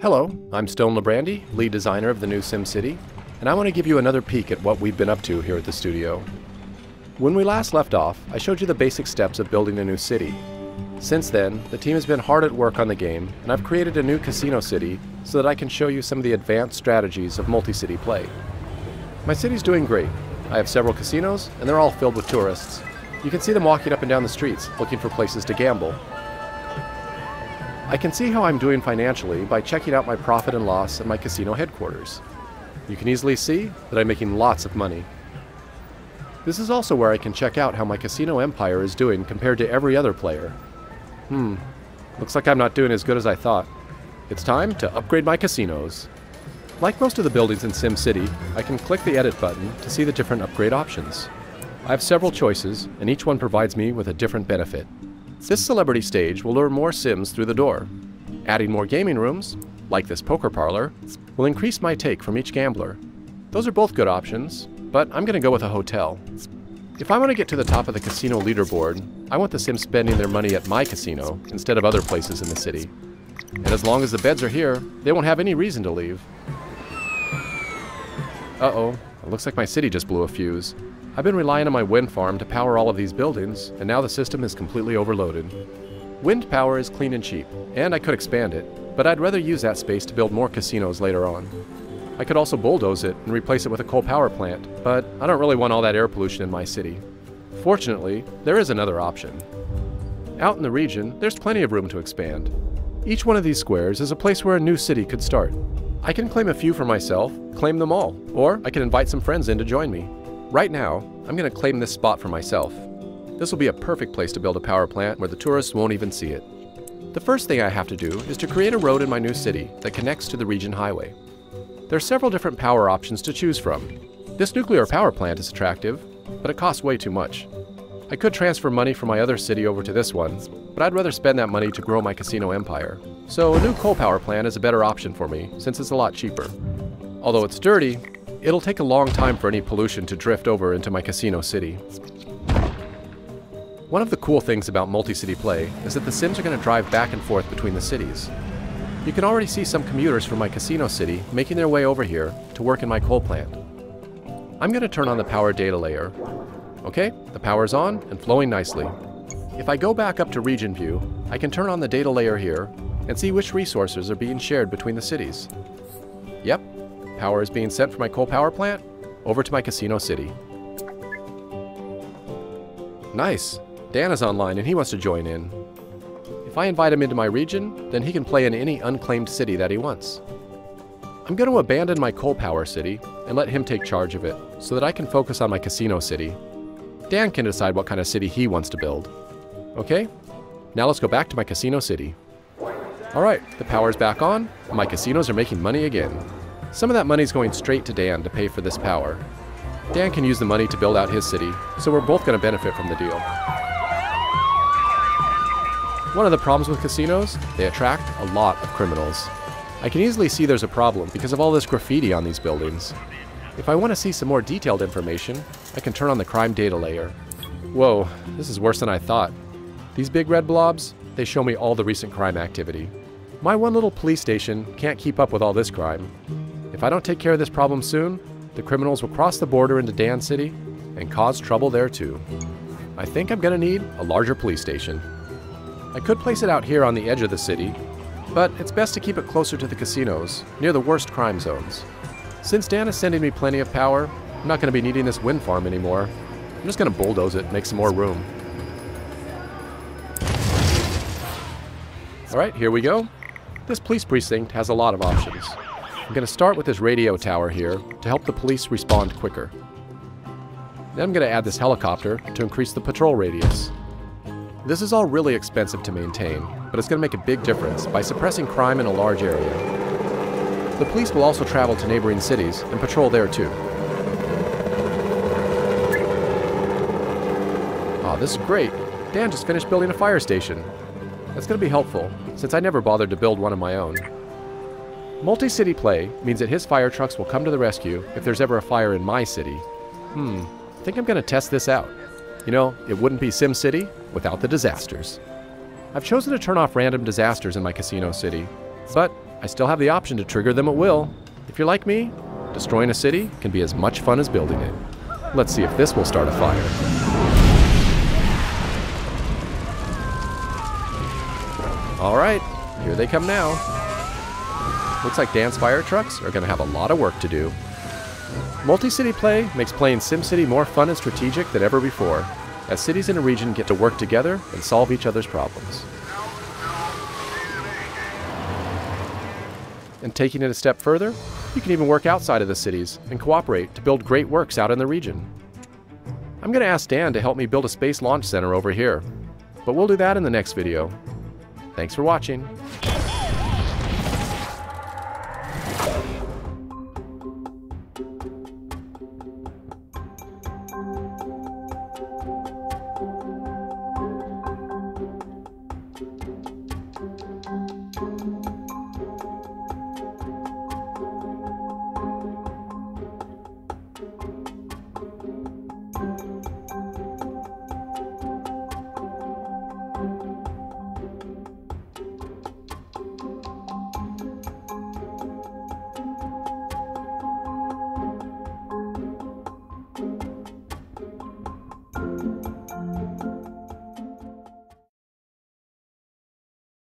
Hello, I'm Stone Librande, lead designer of the new SimCity, and I want to give you another peek at what we've been up to here at the studio. When we last left off, I showed you the basic steps of building a new city. Since then, the team has been hard at work on the game, and I've created a new casino city so that I can show you some of the advanced strategies of multi-city play. My city's doing great. I have several casinos, and they're all filled with tourists. You can see them walking up and down the streets, looking for places to gamble. I can see how I'm doing financially by checking out my profit and loss at my casino headquarters. You can easily see that I'm making lots of money. This is also where I can check out how my casino empire is doing compared to every other player. Looks like I'm not doing as good as I thought. It's time to upgrade my casinos. Like most of the buildings in SimCity, I can click the edit button to see the different upgrade options. I have several choices, and each one provides me with a different benefit. This celebrity stage will lure more Sims through the door. Adding more gaming rooms, like this poker parlor, will increase my take from each gambler. Those are both good options, but I'm going to go with a hotel. If I want to get to the top of the casino leaderboard, I want the Sims spending their money at my casino instead of other places in the city. And as long as the beds are here, they won't have any reason to leave. Uh-oh, it looks like my city just blew a fuse. I've been relying on my wind farm to power all of these buildings, and now the system is completely overloaded. Wind power is clean and cheap, and I could expand it, but I'd rather use that space to build more casinos later on. I could also bulldoze it and replace it with a coal power plant, but I don't really want all that air pollution in my city. Fortunately, there is another option. Out in the region, there's plenty of room to expand. Each one of these squares is a place where a new city could start. I can claim a few for myself, claim them all, or I can invite some friends in to join me. Right now, I'm going to claim this spot for myself. This will be a perfect place to build a power plant where the tourists won't even see it. The first thing I have to do is to create a road in my new city that connects to the region highway. There are several different power options to choose from. This nuclear power plant is attractive, but it costs way too much. I could transfer money from my other city over to this one, but I'd rather spend that money to grow my casino empire. So a new coal power plant is a better option for me, since it's a lot cheaper. Although it's dirty, it'll take a long time for any pollution to drift over into my casino city. One of the cool things about multi-city play is that the Sims are going to drive back and forth between the cities. You can already see some commuters from my casino city making their way over here to work in my coal plant. I'm going to turn on the power data layer. Okay, the power's on and flowing nicely. If I go back up to region view, I can turn on the data layer here and see which resources are being shared between the cities. Yep. Power is being sent from my coal power plant over to my casino city. Nice! Dan is online and he wants to join in. If I invite him into my region, then he can play in any unclaimed city that he wants. I'm going to abandon my coal power city and let him take charge of it so that I can focus on my casino city. Dan can decide what kind of city he wants to build. Okay, now let's go back to my casino city. Alright, the power's back on and my casinos are making money again. Some of that money's going straight to Dan to pay for this power. Dan can use the money to build out his city, so we're both going to benefit from the deal. One of the problems with casinos, they attract a lot of criminals. I can easily see there's a problem because of all this graffiti on these buildings. If I want to see some more detailed information, I can turn on the crime data layer. Whoa, this is worse than I thought. These big red blobs, they show me all the recent crime activity. My one little police station can't keep up with all this crime. If I don't take care of this problem soon, the criminals will cross the border into Dan City and cause trouble there too. I think I'm going to need a larger police station. I could place it out here on the edge of the city, but it's best to keep it closer to the casinos, near the worst crime zones. Since Dan is sending me plenty of power, I'm not going to be needing this wind farm anymore. I'm just going to bulldoze it and make some more room. Alright, here we go. This police precinct has a lot of options. I'm going to start with this radio tower here to help the police respond quicker. Then I'm going to add this helicopter to increase the patrol radius. This is all really expensive to maintain, but it's going to make a big difference by suppressing crime in a large area. The police will also travel to neighboring cities and patrol there too. Aw, this is great. Dan just finished building a fire station. That's going to be helpful, since I never bothered to build one of my own. Multi-city play means that his fire trucks will come to the rescue if there's ever a fire in my city. I think I'm going to test this out. You know, it wouldn't be SimCity without the disasters. I've chosen to turn off random disasters in my casino city, but I still have the option to trigger them at will. If you're like me, destroying a city can be as much fun as building it. Let's see if this will start a fire. All right, here they come now. Looks like Dan's fire trucks are going to have a lot of work to do. Multi-city play makes playing SimCity more fun and strategic than ever before, as cities in a region get to work together and solve each other's problems. And taking it a step further, you can even work outside of the cities and cooperate to build great works out in the region. I'm going to ask Dan to help me build a space launch center over here, but we'll do that in the next video. Thanks for watching.